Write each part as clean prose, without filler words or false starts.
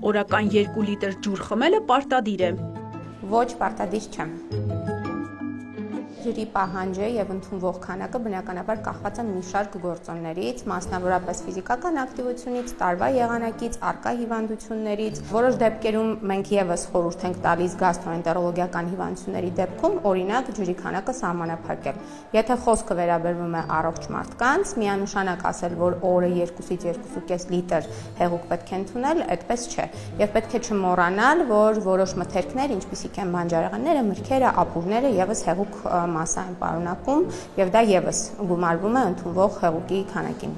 Օրական 2 լիտր ջուր խմելը պարտադիր է։ Ոչ, պարտադիր չէ։ Ջրի պահանջը եւ ընդունվող քանակը բնականաբար կախված է մի շարք գործոններից, մասնավորապես ֆիզիկական ակտիվությունից, տարվա եղանակից, առկա հիվանդություններից։ Որոշ դեպքերում մենք եւս խորհուրդ ենք տալիս գաստրոենտերոլոգիական հիվանդությունների դեպքում, օրինակ, ջրի քանակը սահմանափակել։ Եթե խոսքը վերաբերվում է առողջ մարդկանց, միանշանակ ասել, որ օրը 2-ից 2.5 լիտր հեղուկ պետք է ընդունել, այդպես չէ։ Եվ պետք է չմոռանալ, որ որոշ մթերքներ, ինչպիսիք են բանջարեղենները, մրգերը, ապուրները եւս հեղուկ մասսա են պարունակում եւ դա եւս գումարվում է ընդունվող հեղուկի քանակին։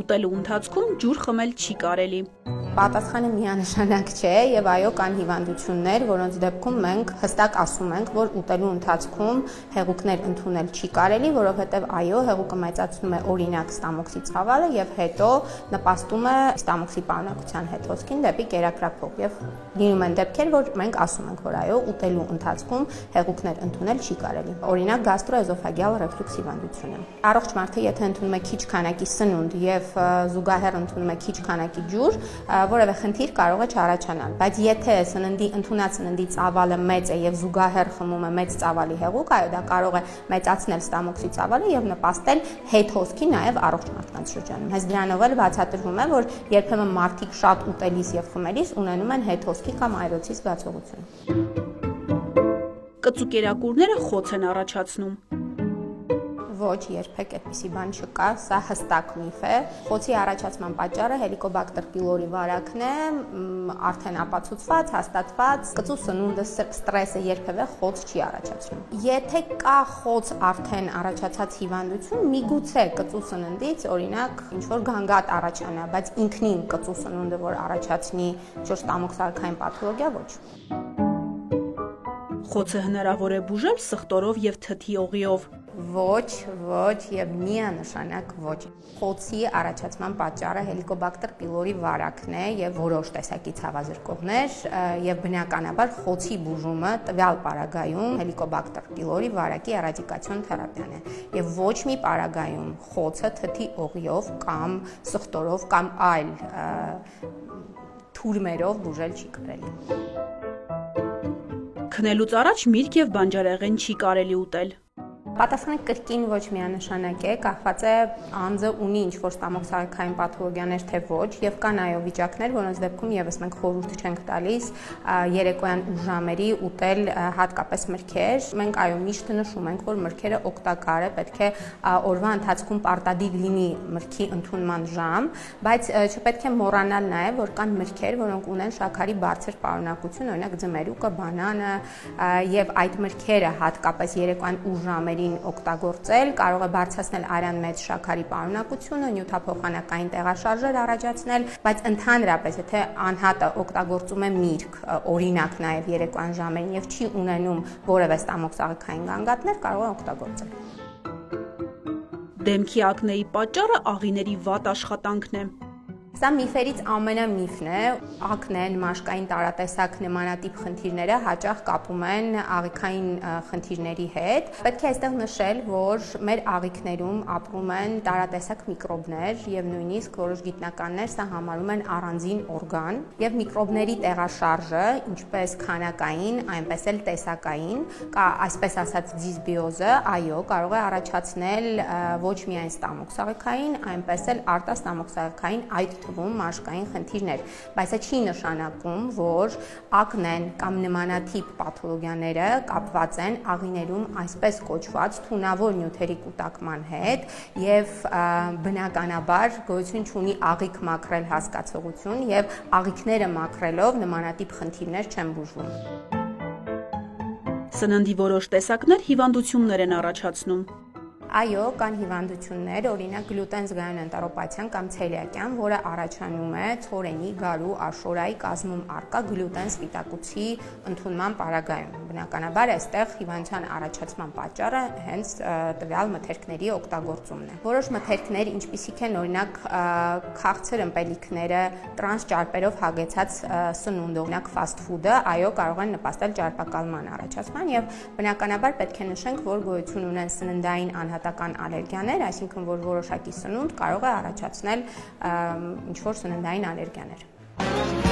Ուտելու ընթացքում ջուր խմել չի կարելի։ Պատասխանը միանշանակ չէ եւ այո կան հիվանդություններ, որոնց դեպքում մենք հստակ ասում ենք, որ ուտելու ընթացքում հեղուկներ ընդունել չի կարելի, որովհետեւ այո հեղուկը մեծացնում է օրինակ ստամոքսի ցավալը եւ հետո նպաստում է ստամոքսի պարունակության հետ հոսքին դեպի կերակրափող եւ լինում են դեպքեր, որ մենք ասում ենք, որ այո ուտելու ընթացքում հեղուկներ ընդունել չի կարելի։ Օրինակ գաստրոէզոֆագեալ ռեֆլյուքս հիվանդությունը։ Առողջ մարդը եթե ընդունում է քիչ քանակի սնունդ եւ զուգահեռ ընդունում է քիչ քանակի ջուր, որևէ խնդիր կարող է չառաջանալ, բայց եթե ընդունած սննդի ծավալը մեծ է եւ զուգահեռ խմում է մեծ ծավալի հեղուկ, այո դա կարող է մեծացնել ստամոքսի ծավալը եւ նպաստել հետ հոսքի նաեւ առողջ մարդկանց շրջանում։ Հենց դրանով էլ բացատրվում է, որ երբեմն մարդիկ շատ ուտելիս եւ խմելիս ունենում են հետ հոսքի կամ այրոցի զգացողություն։ Կծուկերակուրները խոց են առաջացնում։ Ոչ, երբեք այդպիսի բան չկա, սա հստակ միֆ է։ Խոցի առաջացման պատճառը Helicobacter pylori վարակն է, արդեն ապացուցված, հաստատված, կծու սնունդը ստրեսը երբևէ խոց չի առաջացնում։ Եթե կա խոց արդեն առաջացած հիվանդություն, միգուցե կծու սննդից, օրինակ, ինչ-որ գանգատ առաջանա, բայց ինքնին կծու սնունդը, որ առաջացնի ստամոքսարքային պաթոլոգիա, ոչ։ Խոցը հնարավոր է բուժել սխտորով եւ թթի օղիով։ Ոչ եւ միանշանակ ոչ։ Խոցի առաջացման պատճառը Helicobacter pylori վարակն է եւ որոշ տեսակի ցավազրկողներ եւ բնականաբար խոցի բուժումը տվյալ պարագայում Helicobacter pylori վարակի էրադիկացիոն թերապիան է եւ ոչ մի պարագայում խոցը թթի օղիով կամ սխտորով կամ այլ թուրմերով բուժել չի կարելի։ Քնելուց առաջ միրգ եւ բանջարեղեն չի կարելի ուտել։ Պատասխանը կրկին ոչ միանշանակ է, կախված է անձը ունի ինչ-որ ստամոքսարքային պաթոլոգիաներ թե ոչ, եւ կան այո վիճակներ, որոնց դեպքում եւս մենք խորհուրդ չենք տալիս երեկոյան ուշ ժամերի ուտել հատկապես մրգեր։ Մենք այո միշտ նշում ենք, որ մրգերը օգտակար է, պետք է օրվա ընթացքում պարտադիր լինի մրգի ընդունման ժամ, բայց չպետք է մոռանալ նաեւ, որ կան մրգեր, որոնք ունեն շաքարի բարձր պարունակություն, օրինակ ձմերուկը, բանանը, եւ այդ մրգերը հատկապես երեկոյան ուշ ժամերի օգտագործել կարող է բարձրացնել արյան մեծ շաքարի պարունակությունը, նյութափոխանակային տեղաշարժեր առաջացնել, բայց ընդհանրապես եթե անհատը օգտագործում է միրգ, օրինակ նաև երեկոյան ժամերին եւ չի ունենում որևէ ստամոքսարքային գանգատներ, կարող է օգտագործել։ Դեմքի ակնեի պատճառը աղիների վատ աշխատանքն է։ Սա միֆերից ամենամիֆն է, ակնեն, մաշկային տարատեսակ նմանատիպ խնդիրները հաճախ կապում են աղիքային խնդիրների հետ։ Պետք է այստեղ նշել, որ մեր աղիքներում ապրում են տարատեսակ միկրոբներ եւ նույնիսկ որոշ գիտնականներ սա համարում են առանձին օրգան եւ միկրոբների տեղաշարժը, ինչպես քանակային, այնպես էլ տեսակային, կա այսպես ասած դիսբիոզը, այո, կարող է առաջացնել ոչ միայն ստամոքսարքային, այնպես էլ արտաստամոքսարքային այդ մաշկային խնդիրներ, բայց դա չի նշանակում, որ ակնեն կամ նմանատիպ պաթոլոգիաները կապված են աղիներում այսպես կոչված թունավոր նյութերի կուտակման հետ եւ բնականաբար գոյություն չունի աղիք մաքրել հասկացողություն եւ աղիքները մաքրելով նմանատիպ խնդիրներ չեն բուժվում։ Սննդի որոշ տեսակներ հիվանդություններ են առաջացնում։ Այո, կան հիվանդություններ, օրինակ գլյուտեն զգայուն էնտերոպաթիան կամ ցելիակյան, որը առաջանում է ցորենի, գարու, աշորայի կազմում առկա գլյուտեն սպիտակուցի ընդունման պարագայում։ Բնականաբար այստեղ հիվանդության առաջացման պատճառը հենց տվյալ մթերքների օգտագործումն է։ Որոշ մթերքներ, ինչպիսիք են օրինակ քաղցր ըմպելիքները, տրանս ճարպերով հագեցած սնունդ, օրինակ ֆասթ ֆուդը, այո, կարող են նպաստել ճարպակալման առաջացման եւ բնականաբար պետք է նշենք, որ գոյություն ունեն սննդային առատական ալերգիաներ, այսինքն որ որոշակի սնունդ կարող է առաջացնել ինչ-որ սննդային ալերգիաներ։